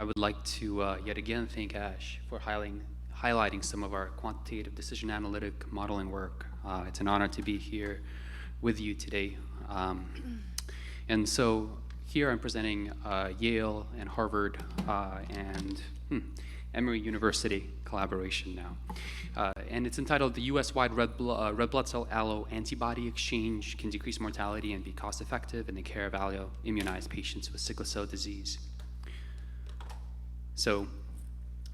I would like to yet again thank ASH for highlighting some of our quantitative decision analytic modeling work. It's an honor to be here with you today. And so here I'm presenting Yale and Harvard and Emory University collaboration now. And it's entitled The US-wide red blood cell alloantibody exchange can decrease mortality and be cost effective in the care of alloimmunized patients with sickle cell disease. So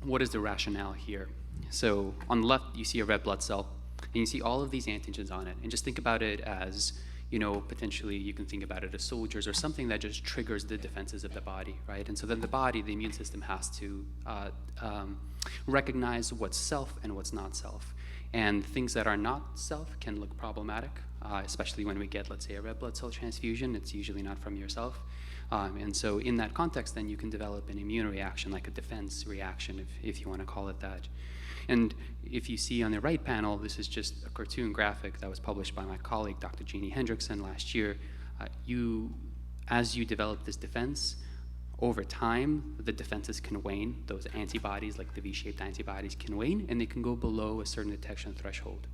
what is the rationale here? So on the left, you see a red blood cell, and you see all of these antigens on it. And just think about it as, you know, potentially you can think about it as soldiers or something that just triggers the defenses of the body, right? And so then the body, the immune system, has to recognize what's self and what's not self. And things that are not self can look problematic, especially when we get, let's say, a red blood cell transfusion. It's usually not from yourself. And so in that context, then you can develop an immune reaction, like a defense reaction, if you want to call it that. And if you see on the right panel, this is just a cartoon graphic that was published by my colleague, Dr. Jeannie Hendrickson, last year. As you develop this defense, over time, the defenses can wane. Those antibodies, like the V-shaped antibodies, can wane, and they can go below a certain detection threshold.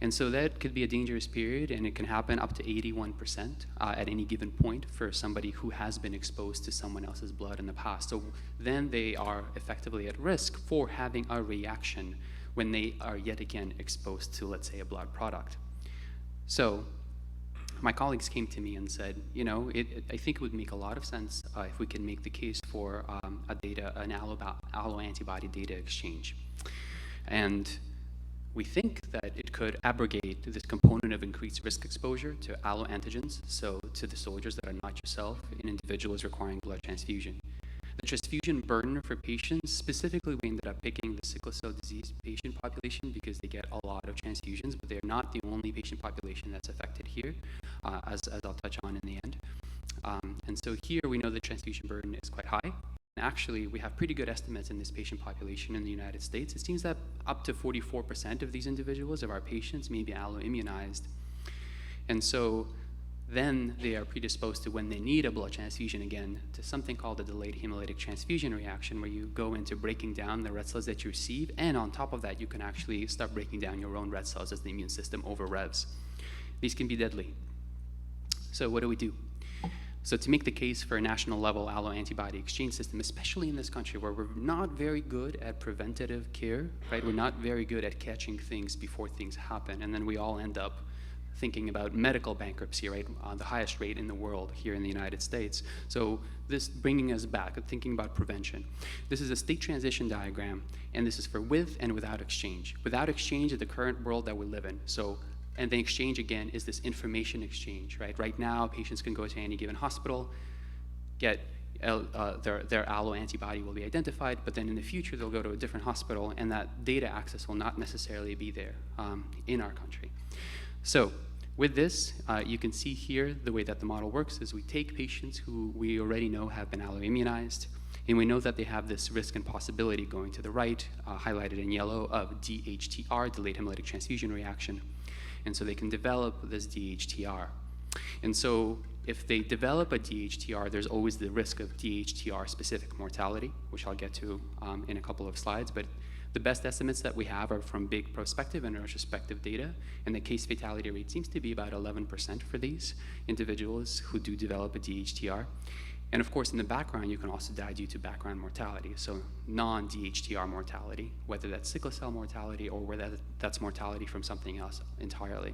And so that could be a dangerous period, and it can happen up to 81% at any given point for somebody who has been exposed to someone else's blood in the past. So then they are effectively at risk for having a reaction when they are yet again exposed to, let's say, a blood product. So my colleagues came to me and said, you know, I think it would make a lot of sense if we can make the case for an alloantibody data exchange. And we think that it could abrogate this component of increased risk exposure to alloantigens, so to the soldiers that are not yourself, in individuals requiring blood transfusion. The transfusion burden for patients, specifically we ended up picking the sickle cell disease patient population because they get a lot of transfusions, but they're not the only patient population that's affected here, as I'll touch on in the end. And so here we know the transfusion burden is quite high. Actually, we have pretty good estimates in this patient population in the United States. It seems that up to 44% of these individuals, of our patients, may be alloimmunized. And so then they are predisposed to, when they need a blood transfusion again, to something called a delayed hemolytic transfusion reaction, where you go into breaking down the red cells that you receive, and on top of that, you can actually start breaking down your own red cells as the immune system over-revs. These can be deadly. So what do we do? So to make the case for a national level alloantibody exchange system, especially in this country where we're not very good at preventative care, right? We're not very good at catching things before things happen, and then we all end up thinking about medical bankruptcy, right? The highest rate in the world here in the United States. So this bringing us back, thinking about prevention. This is a state transition diagram, and this is for with and without exchange. Without exchange is the current world that we live in. So, and the exchange, again, is this information exchange, right? Right now, patients can go to any given hospital, get their alloantibody will be identified, but then in the future, they'll go to a different hospital, and that data access will not necessarily be there in our country. So with this, you can see here the way that the model works is we take patients who we already know have been alloimmunized, and we know that they have this risk and possibility going to the right, highlighted in yellow, of DHTR, delayed hemolytic transfusion reaction. And so they can develop this DHTR. And so if they develop a DHTR, there's always the risk of DHTR-specific mortality, which I'll get to in a couple of slides. But the best estimates that we have are from big prospective and retrospective data, and the case fatality rate seems to be about 11% for these individuals who do develop a DHTR. And of course, in the background, you can also die due to background mortality, so non-DHTR mortality, whether that's sickle cell mortality or whether that's mortality from something else entirely.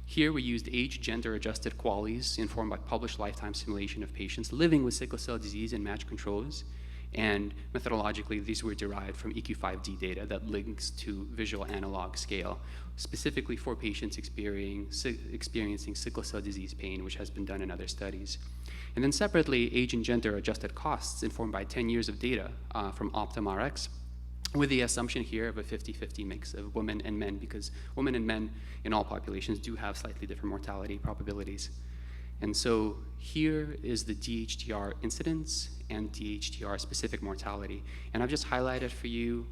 Here we used age, gender-adjusted QALYs informed by published lifetime simulation of patients living with sickle cell disease and matched controls. And methodologically, these were derived from EQ5D data that links to visual analog scale, specifically for patients experiencing sickle cell disease pain, which has been done in other studies. And then separately, age and gender adjusted costs informed by 10 years of data from OptumRx, with the assumption here of a 50-50 mix of women and men, because women and men in all populations do have slightly different mortality probabilities. And so here is the DHTR incidence and DHTR specific mortality. And I've just highlighted for you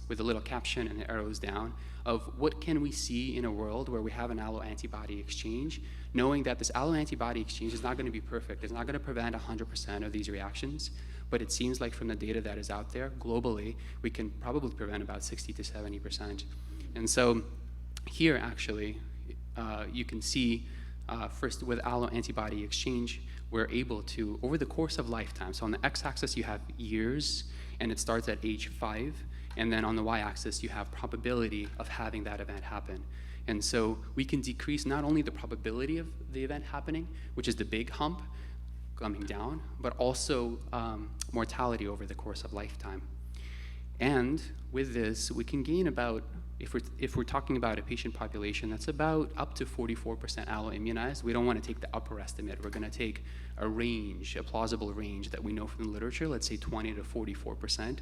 with a little caption and the arrows down of what can we see in a world where we have an alloantibody exchange, knowing that this alloantibody exchange is not going to be perfect. It's not going to prevent 100% of these reactions, but it seems like from the data that is out there globally, we can probably prevent about 60 to 70%. And so here, actually, you can see first with alloantibody exchange, we're able to, over the course of lifetime, so on the x-axis you have years, and it starts at age 5, and then on the y-axis you have probability of having that event happen. And so we can decrease not only the probability of the event happening, which is the big hump coming down, but also mortality over the course of lifetime. And with this, we can gain about, if we're talking about a patient population that's about up to 44% allo-immunized, we don't want to take the upper estimate. We're going to take a range, a plausible range that we know from the literature, let's say 20 to 44%.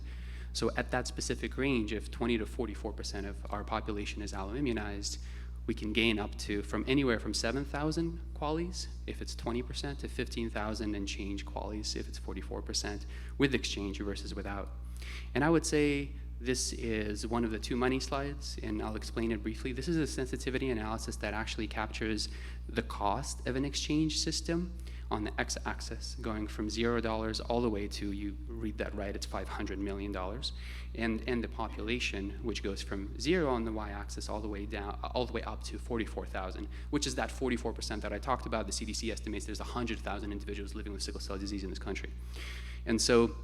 So at that specific range, if 20 to 44% of our population is allo-immunized, we can gain up to from anywhere from 7,000 QALYs if it's 20% to 15,000 and change QALYs if it's 44% with exchange versus without. And I would say this is one of the two money slides, and I'll explain it briefly. This is a sensitivity analysis that actually captures the cost of an exchange system on the x-axis, going from $0 all the way to, you read that right, it's $500 million, and the population, which goes from 0 on the y-axis all the way down, all the way up to 44,000, which is that 44% that I talked about. The CDC estimates there's 100,000 individuals living with sickle cell disease in this country, and so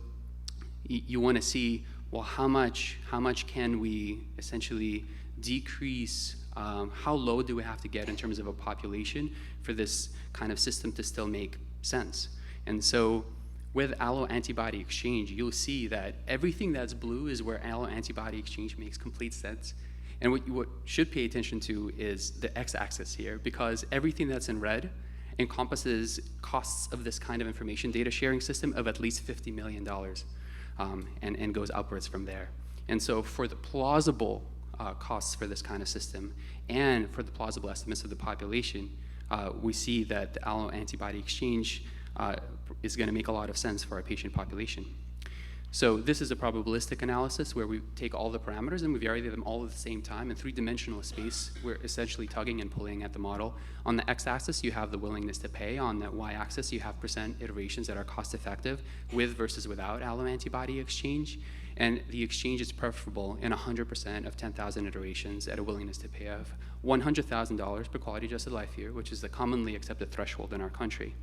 you want to see, well, how much can we essentially decrease, how low do we have to get in terms of a population for this kind of system to still make sense? And so with alloantibody exchange, you'll see that everything that's blue is where alloantibody exchange makes complete sense. And what should pay attention to is the x-axis here, because everything that's in red encompasses costs of this kind of information data sharing system of at least $50 million. And goes upwards from there. And so for the plausible costs for this kind of system and for the plausible estimates of the population, we see that the alloantibody exchange is going to make a lot of sense for our patient population. So this is a probabilistic analysis where we take all the parameters and we vary them all at the same time in three-dimensional space. We're essentially tugging and pulling at the model. On the x-axis, you have the willingness to pay. On the y-axis, you have percent iterations that are cost-effective with versus without alloantibody exchange. And the exchange is preferable in 100% of 10,000 iterations at a willingness to pay of $100,000 per quality-adjusted life year, which is the commonly accepted threshold in our country.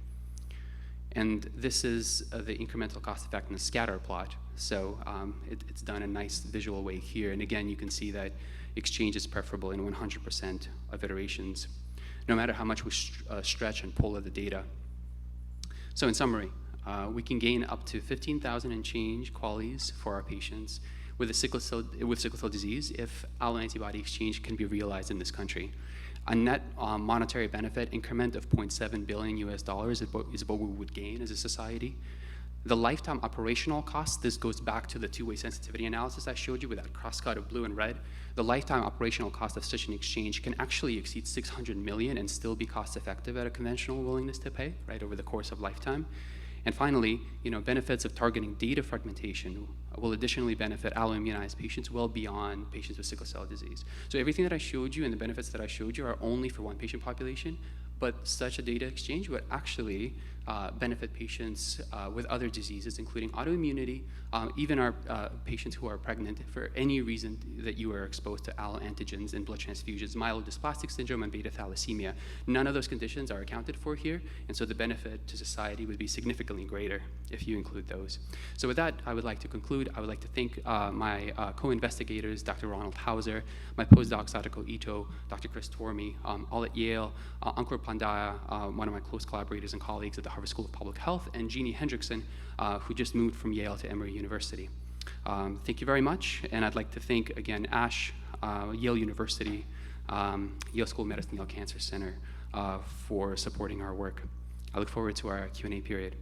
And this is the incremental cost effectiveness scatter plot. So it's done in a nice visual way here. And again, you can see that exchange is preferable in 100% of iterations, no matter how much we stretch and pull of the data. So in summary, we can gain up to 15,000 and change QALYs for our patients with sickle cell disease if alloantibody exchange can be realized in this country. A net monetary benefit increment of $0.7 billion is what we would gain as a society. The lifetime operational cost, this goes back to the two-way sensitivity analysis I showed you with that crosscut of blue and red. The lifetime operational cost of such an exchange can actually exceed $600 million and still be cost effective at a conventional willingness to pay, right, over the course of lifetime. And finally, benefits of targeting data fragmentation will additionally benefit allo-immunized patients well beyond patients with sickle cell disease. So everything that I showed you and the benefits that I showed you are only for one patient population, but such a data exchange would actually benefit patients with other diseases, including autoimmunity, even our patients who are pregnant for any reason that you are exposed to alloantigens in blood transfusions, myelodysplastic syndrome and beta thalassemia. None of those conditions are accounted for here, and so the benefit to society would be significantly greater if you include those. So with that, I would like to conclude. I would like to thank my co-investigators, Dr. Ronald Hauser, my postdoc, Sadako Ito, Dr. Chris Tormey, all at Yale, Ankur Pandya, one of my close collaborators and colleagues at the Harvard School of Public Health, and Jeannie Hendrickson, who just moved from Yale to Emory University. Thank you very much, and I'd like to thank, again, ASH, Yale University, Yale School of Medicine, Yale Cancer Center for supporting our work. I look forward to our Q&A period. Thank you.